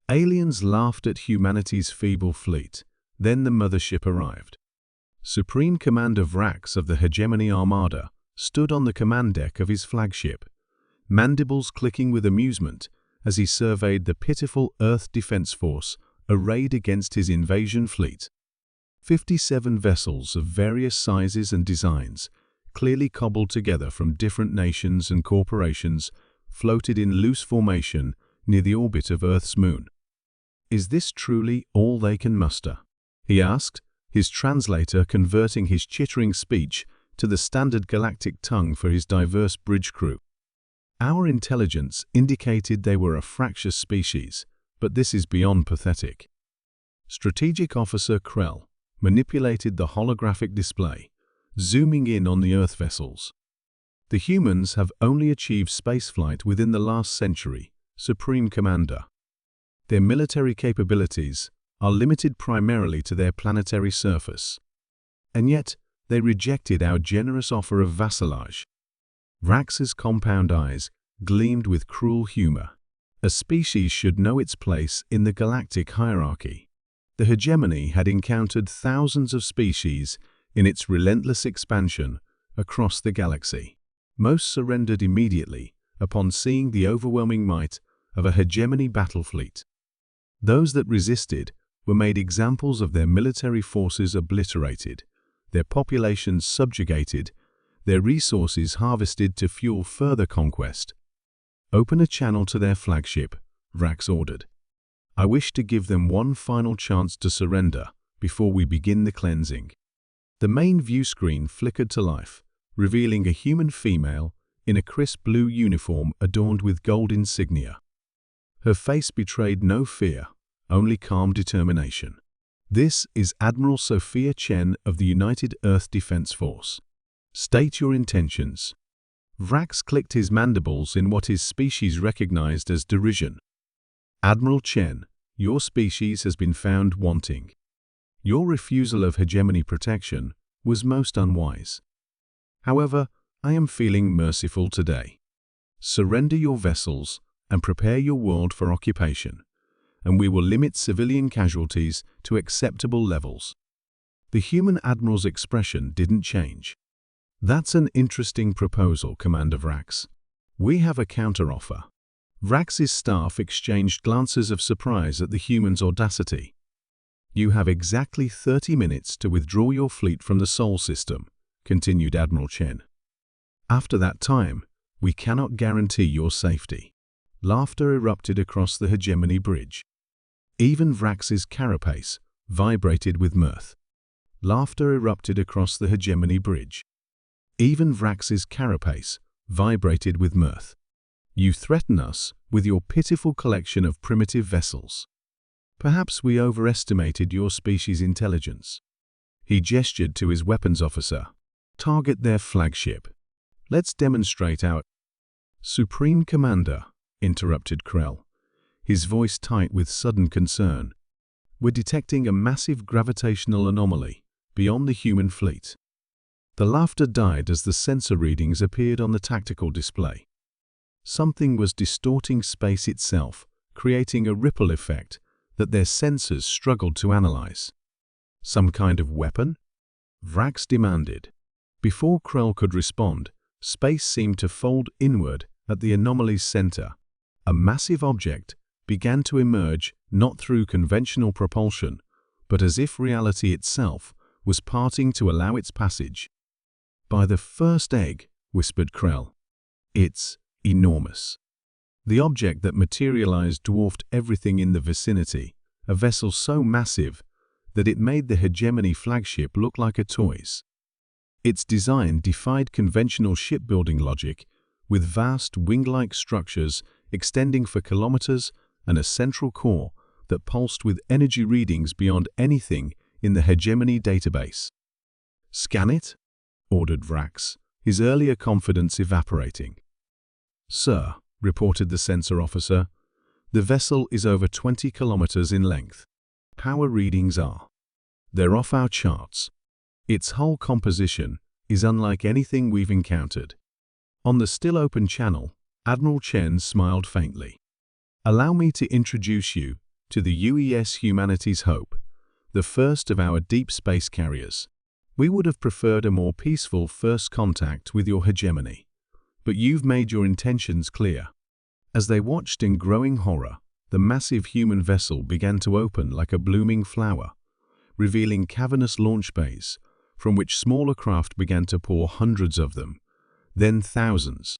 Aliens laughed at humanity's feeble fleet. Then the Mothership arrived. Supreme Commander Vrax of the Hegemony Armada stood on the command deck of his flagship, mandibles clicking with amusement as he surveyed the pitiful Earth Defense Force arrayed against his invasion fleet. 57 vessels of various sizes and designs, clearly cobbled together from different nations and corporations, floated in loose formation near the orbit of Earth's moon. "Is this truly all they can muster?" he asked, his translator converting his chittering speech to the standard galactic tongue for his diverse bridge crew. "Our intelligence indicated they were a fractious species, but this is beyond pathetic." Strategic Officer Krell manipulated the holographic display, zooming in on the Earth vessels. "The humans have only achieved spaceflight within the last century, Supreme Commander. Their military capabilities are limited primarily to their planetary surface. And yet, they rejected our generous offer of vassalage." Vrax's compound eyes gleamed with cruel humor. A species should know its place in the galactic hierarchy. The hegemony had encountered thousands of species in its relentless expansion across the galaxy. Most surrendered immediately upon seeing the overwhelming might of a hegemony battle fleet. Those that resisted were made examples of their military forces obliterated, their populations subjugated, their resources harvested to fuel further conquest. "Open a channel to their flagship," Vrax ordered. "I wish to give them one final chance to surrender before we begin the cleansing." The main view screen flickered to life, revealing a human female in a crisp blue uniform adorned with gold insignia. Her face betrayed no fear, only calm determination. "This is Admiral Sophia Chen of the United Earth Defense Force. State your intentions." Vrax clicked his mandibles in what his species recognized as derision. "Admiral Chen, your species has been found wanting. Your refusal of hegemony protection was most unwise. However, I am feeling merciful today. Surrender your vessels and prepare your world for occupation, and we will limit civilian casualties to acceptable levels." The human admiral's expression didn't change. "That's an interesting proposal, Commander Vrax. We have a counteroffer." Vrax's staff exchanged glances of surprise at the human's audacity. "You have exactly 30 minutes to withdraw your fleet from the Sol system," continued Admiral Chen. "After that time, we cannot guarantee your safety." Laughter erupted across the hegemony bridge. Even Vrax's carapace vibrated with mirth. Laughter erupted across the hegemony bridge. Even Vrax's carapace vibrated with mirth. "You threaten us with your pitiful collection of primitive vessels. Perhaps we overestimated your species' intelligence." He gestured to his weapons officer. "Target their flagship. Let's demonstrate our—" "Supreme Commander," interrupted Krell, his voice tight with sudden concern. "We're detecting a massive gravitational anomaly beyond the human fleet." The laughter died as the sensor readings appeared on the tactical display. Something was distorting space itself, creating a ripple effect that their sensors struggled to analyze. "Some kind of weapon?" Vrax demanded. Before Krell could respond, space seemed to fold inward at the anomaly's center. A massive object began to emerge not through conventional propulsion, but as if reality itself was parting to allow its passage. "By the first egg," whispered Krell. "It's enormous." The object that materialized dwarfed everything in the vicinity, a vessel so massive that it made the hegemony flagship look like a toy's. Its design defied conventional shipbuilding logic, with vast wing-like structures extending for kilometers and a central core that pulsed with energy readings beyond anything in the hegemony database. "Scan it," ordered Vrax, his earlier confidence evaporating. "Sir," reported the sensor officer, "the vessel is over 20 kilometers in length. Power readings are. They're off our charts. Its hull composition is unlike anything we've encountered." On the still open channel, Admiral Chen smiled faintly. "Allow me to introduce you to the UES Humanity's Hope, the first of our deep space carriers. We would have preferred a more peaceful first contact with your hegemony, but you've made your intentions clear." As they watched in growing horror, the massive human vessel began to open like a blooming flower, revealing cavernous launch bays, from which smaller craft began to pour, hundreds of them, then thousands.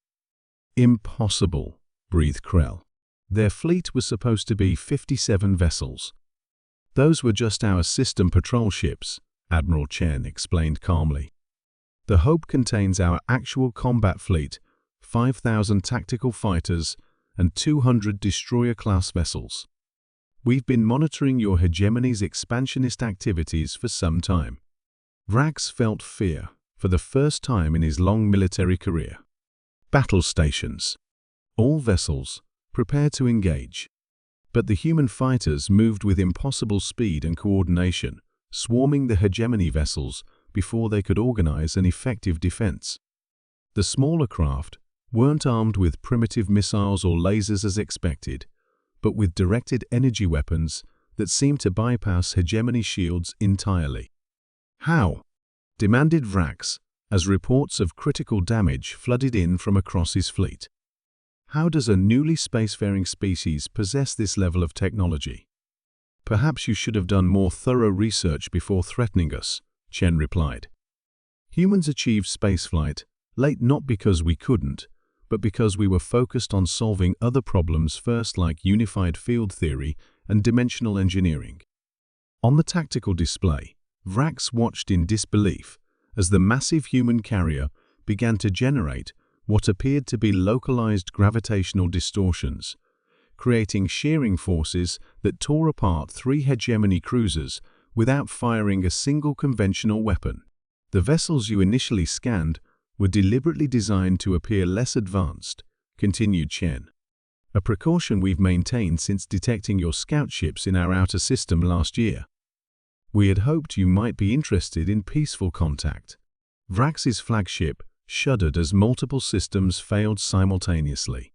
"Impossible," breathed Krell. "Their fleet was supposed to be 57 vessels." "Those were just our system patrol ships," Admiral Chen explained calmly. "The Hope contains our actual combat fleet, 5,000 tactical fighters, and 200 destroyer-class vessels. We've been monitoring your hegemony's expansionist activities for some time." Vrax felt fear for the first time in his long military career. Battle stations. All vessels, prepare to engage. But the human fighters moved with impossible speed and coordination, swarming the hegemony vessels before they could organize an effective defense. The smaller craft weren't armed with primitive missiles or lasers as expected, but with directed energy weapons that seemed to bypass hegemony shields entirely. "How?" demanded Vrax, as reports of critical damage flooded in from across his fleet. "How does a newly spacefaring species possess this level of technology?" "Perhaps you should have done more thorough research before threatening us," Chen replied. "Humans achieved spaceflight late not because we couldn't, but because we were focused on solving other problems first, like unified field theory and dimensional engineering." On the tactical display, Vrax watched in disbelief as the massive human carrier began to generate what appeared to be localized gravitational distortions, creating shearing forces that tore apart 3 hegemony cruisers without firing a single conventional weapon. "The vessels you initially scanned were deliberately designed to appear less advanced," continued Chen. "A precaution we've maintained since detecting your scout ships in our outer system last year. We had hoped you might be interested in peaceful contact." Vrax's flagship shuddered as multiple systems failed simultaneously.